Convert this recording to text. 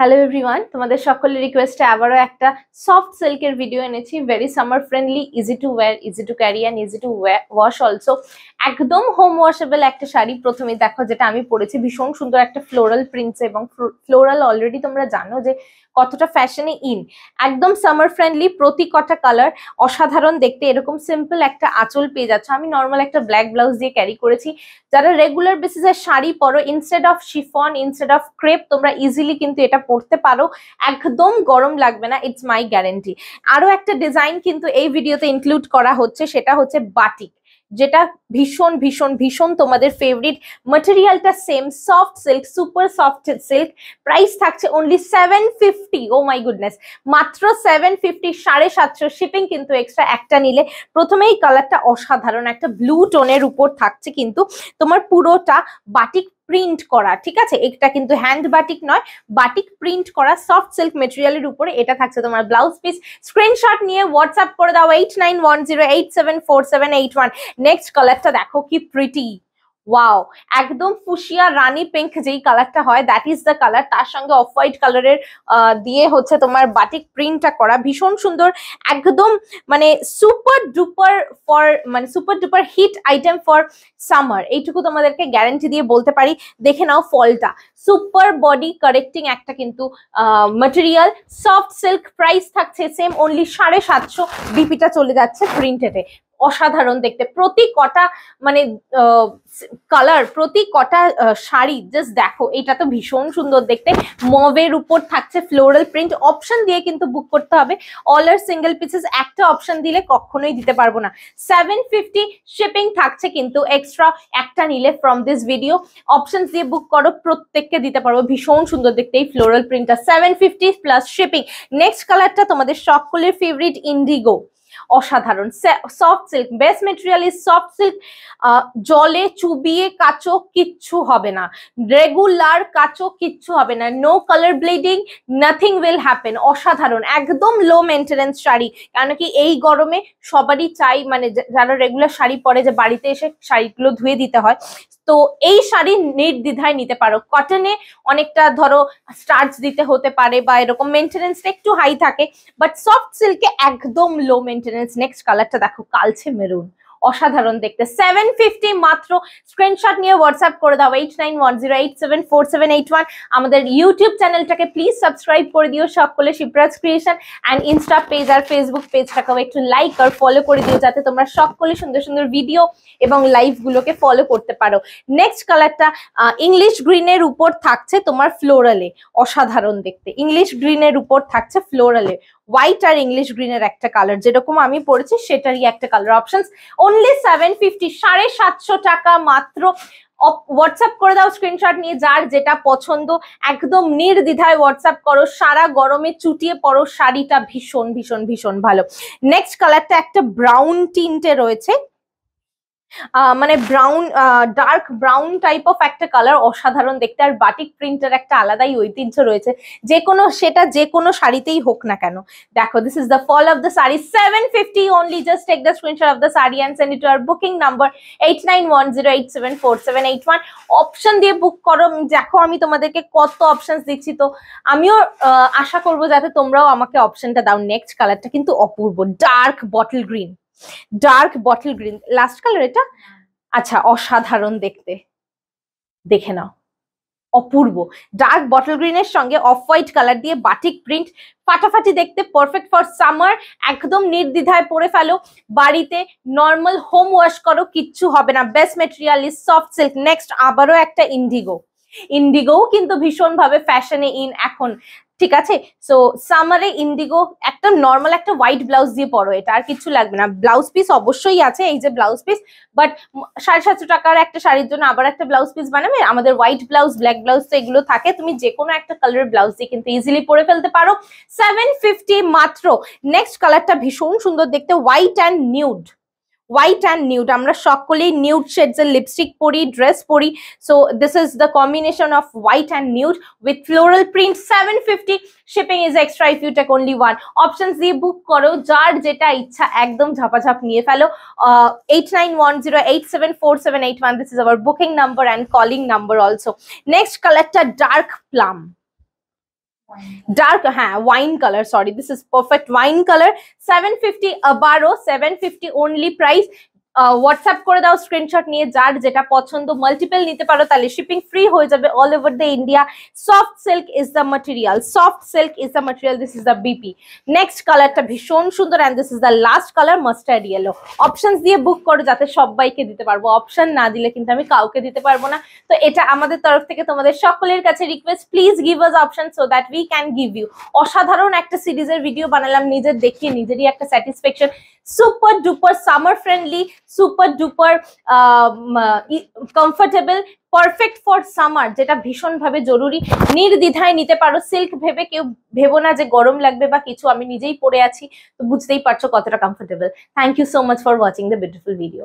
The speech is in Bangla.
হ্যালো এভরিওয়ান, তোমাদের সকলের রিকোয়েস্টে আবারও একটা সফট সিল্কের ভিডিও এনেছি। Very summer friendly, easy to wire, easy to carry and easy to wash also. একদম হোম ওয়াশেবল একটা শাড়ি। প্রথমে দেখো যেটা আমি পরেছি, ভীষণ সুন্দর একটা ফ্লোরাল প্রিন্টস, এবং ফ্লোরাল অলরেডি তোমরা জানো যে কতটা ফ্যাশনে ইন। একদম সামার ফ্রেন্ডলি, প্রতি কটা কালার অসাধারণ দেখতে। এরকম সিম্পল একটা আঁচল পেয়ে যাচ্ছে। আমি নর্মাল একটা ব্ল্যাক ব্লাউজ দিয়ে ক্যারি করেছি। যারা রেগুলার বেসিসে শাড়ি পরো, instead of chiffon, instead of crepe, তোমরা ইজিলি কিন্তু এটা পরতে পারো, একদম গরম লাগবে না, ইটস মাই গ্যারেন্টি। আরো একটা ডিজাইন কিন্তু এই ভিডিওতে ইনক্লুড করা হচ্ছে, সেটা হচ্ছে বাটিক, যেটা ভীষণ ভীষণ ভীষণ তোমাদের ফেভারিট। ম্যাটেরিয়ালটা same, soft silk, super soft silk. Price থাকছে অনলি 750। ও মাই গুডনেস, মাত্র 750, 750। শিপিং কিন্তু এক্সট্রা একটা নিলে। প্রথমেই কালারটা অসাধারণ, একটা ব্লু টোনের উপর থাকছে কিন্তু তোমার পুরোটা বাটিক প্রিন্ট করা, ঠিক আছে? এটা কিন্তু হ্যান্ড বাটিক নয়, বাটিক প্রিন্ট করা সফট সিল্ক মেটেরিয়ালের উপরে এটা থাকছে তোমার ব্লাউজ পিস। স্ক্রিনশট নিয়ে হোয়াটসঅ্যাপ করে দাও 8910874781। নেক্সট কালারটা দেখো কি প্রিটি, ওয়াও! একদম ফুশিয়া রানী পিঙ্ক যেই কালারটা হয়, দ্যাট ইজ দ্য কালার। তার সঙ্গে অফ হোয়াইট কালারের দিয়ে হচ্ছে তোমার বাটিক প্রিন্টটা করা, ভীষণ সুন্দর। একদম মানে সুপার ডুপার ফর, মানে super duper hit item for summer, এইটুকু তোমাদেরকে গ্যারান্টি দিয়ে বলতে পারি। দেখে নাও ফলটা, সুপার বডি কারেক্টিং একটা কিন্তু ম্যাটেরিয়াল, সফট সিল্ক। প্রাইস থাকছে সেম অনলি 750। ডিপিটা চলে যাচ্ছে প্রিন্টেডে। অসাধারণ দেখতে প্রতি কটা মানে কালার, প্রতি কটা শাড়ি। জাস্ট দেখো, এটা তো ভীষণ সুন্দর দেখতে। মভের উপর থাকছে ফ্লোরাল প্রিন্ট। অপশন দিয়ে কিন্তু বুক করতে হবে। অল আর সিঙ্গেল পিসেস, একটা অপশন দিলে কখনোই দিতে পারবো না। 750 শিপিং থাকছে কিন্তু এক্সট্রা একটা নিলে ফ্রম দিস ভিডিও। অপশন দিয়ে বুক করো, প্রত্যেককে দিতে পারবো। ভীষণ সুন্দর দেখতে এই ফ্লোরাল প্রিন্টটা, 750 প্লাস শিপিং। নেক্সট কালারটা তোমাদের সকলের ফেভারিট, ইন্ডিগো। অসাধারণ soft silk, best material is soft silk. জলে চুবিয়ে কাচো, কিচ্ছু হবে না। রেগুলার কাচো, কিচ্ছু হবে না। No colour bleeding, nothing will happen. অসাধারণ, একদম লো মেনটেনেন্স শাড়ি। কেন কি এই গরমে সবারই চাই, মানে যারা রেগুলার শাড়ি পরে, যে বাড়িতে এসে শাড়িগুলো ধুয়ে দিতে হয়, তো এই শাড়ি নির্দ্বিধায় নিতে পারো। কটনে অনেকটা ধরো স্টার্চ দিতে হতে পারে, বা এরকম মেনটেনেন্সটা একটু হাই থাকে, বাট সফট সিল্কে একদম লো মেনটেনেন্স। নেক্সট কালারটা দেখো, কালচে মেরুন, অসাধারণ দেখতে। 750 মাত্র। স্ক্রিনশট নিয়ে হোয়াটসঅ্যাপ করে দাও 8910874781। আমাদের ইউটিউব চ্যানেলটাকে প্লিজ সাবস্ক্রাইব করে দিও সকলে, Shipra's creation. And insta page আর ফেসবুক পেজটাকেও একটু লাইক আর ফলো করে দিও, যাতে তোমরা সকলে সুন্দর সুন্দর ভিডিও এবং লাইভ গুলোকে ফলো করতে পারো। নেক্সট কালারটা ইংলিশ গ্রিনের উপর থাকছে তোমার ফ্লোরালে, অসাধারণ দেখতে। ইংলিশ গ্রিনের উপর থাকছে ফ্লোরালে, হোয়াইট আর ইংলিশ গ্রিনের একটা কালার, যেরকম আমি পড়েছি সেটারই একটা কালার। অপশনস অনলি 750, 750 টাকা মাত্র। হোয়াটসঅ্যাপ করে দাও স্ক্রিনশট নিয়ে, যার যেটা পছন্দ একদম নির্দ্বিধায় হোয়াটসঅ্যাপ করো। সারা গরমে চুটিয়ে পরো, শাড়িটা ভীষণ ভীষণ ভীষণ ভালো। নেক্সট কালারটা একটা ব্রাউন টিন্টে রয়েছে, মানে brown, dark brown type of একটা কালার, অসাধারণ দেখতে। আর বাটিক প্রিন্টের একটা আলাদাই ঐতিহ্য রয়েছে, যে কোনো সেটা যে কোনো শাড়িতেই হোক না কেন। দেখো, this is the fall of the sari, 750 only. Just take the screenshot of the sari and send it to our booking number 8910874781। Option দিয়ে বুক করো। দেখো আমি তোমাদেরকে কত অপশন দিচ্ছি, তো আমিও আশা করবো যাতে তোমরাও আমাকে অপশনটা দাও। নেক্সট কালারটা কিন্তু অপূর্ব, dark bottle green, dark bottle green. Last colour এটা, আচ্ছা, অসাধারণ দেখতে, দেখে নাও, অপূর্ব। ডার্ক বটল গ্রিনের সঙ্গে অফ হোয়াইট কালার দিয়ে বাটিক প্রিন্ট, ফাটাফাটি দেখতে, পারফেক্ট ফর সামার। একদম নির্দ্বিধায় পরে ফেলো, বাড়িতে নর্মাল হোম ওয়াশ করো, কিচ্ছু হবে না। Best material is soft silk. Next আবারও একটা ইন্ডিগো। ইন্ডিগোও কিন্তু ভীষণ ভাবে ফ্যাশনে ইন এখন, ঠিক আছে? সো সামারে ইন্ডিগো, একটা নর্মাল একটা হোয়াইট ব্লাউজ দিয়ে পরো, এটা আর কিছু লাগবে না। ব্লাউজ পিস অবশ্যই আছে, এই যে ব্লাউজ পিস, বাট 750 টাকার একটা শাড়ির জন্য আবার একটা ব্লাউজ পিস বানাবে? আমাদের হোয়াইট ব্লাউজ, ব্ল্যাক ব্লাউজ তো এগুলো থাকে, তুমি যে কোনো একটা কালারের ব্লাউজ দিয়ে কিন্তু ইজিলি পরে ফেলতে পারো। 750 মাত্র। নেক্সট কালারটা ভীষণ সুন্দর দেখতে, white and nude. White and nude, আমরা সকলেই নিউড শেডস এর লিপস্টিক পরি, ড্রেস পরি, so this is the combination of white and nude with floral print. 750 shipping is extra if you take only one. Options দিয়ে বুক করো, যার যেটা ইচ্ছা একদম ঝাপাঝাপ নিয়ে ফেলো। 8910874781, this is our booking number and calling number also. Next কালারটা ডার্ক প্লাম, ডার্ক, হ্যাঁ wine colour, sorry this is perfect wine colour. 750 আবারও 750 অনলি প্রাইস। হোয়াটসঅ্যাপ করে দাও স্ক্রিনশট নিয়ে, যার যেটা পছন্দ মাল্টিপল নিতে পারো, তাহলে শিপিং ফ্রি হয়ে যাবে all over the India. Soft silk is the material, soft silk is the material, this is the BP. Next কালারটা ভীষণ সুন্দর and this is the last colour, mustard yellow. Options দিয়ে বুক করো যাতে সবাইকে দিতে পারবো, অপশন না দিলে কিন্তু আমি কাউকে দিতে পারবো না। তো এটা আমাদের তরফ থেকে তোমাদের সকলের কাছে request, please give us option so that we can give you. অসাধারণ একটা সিরিজের ভিডিও বানালাম, নিজের দেখিয়ে নিজেরই একটা satisfaction. Super duper summer friendly, super duper comfortable, perfect for summer, যেটা ভীষণ ভাবে জরুরি। নির্দ্বিধায় নিতে পারো, সিল্ক ভেবে কেউ ভেবো না যে গরম লাগবে বা কিছু, আমি নিজেই পরে আছি তো বুঝতেই পারছো কতটা comfortable. Thank you so much for watching the beautiful video.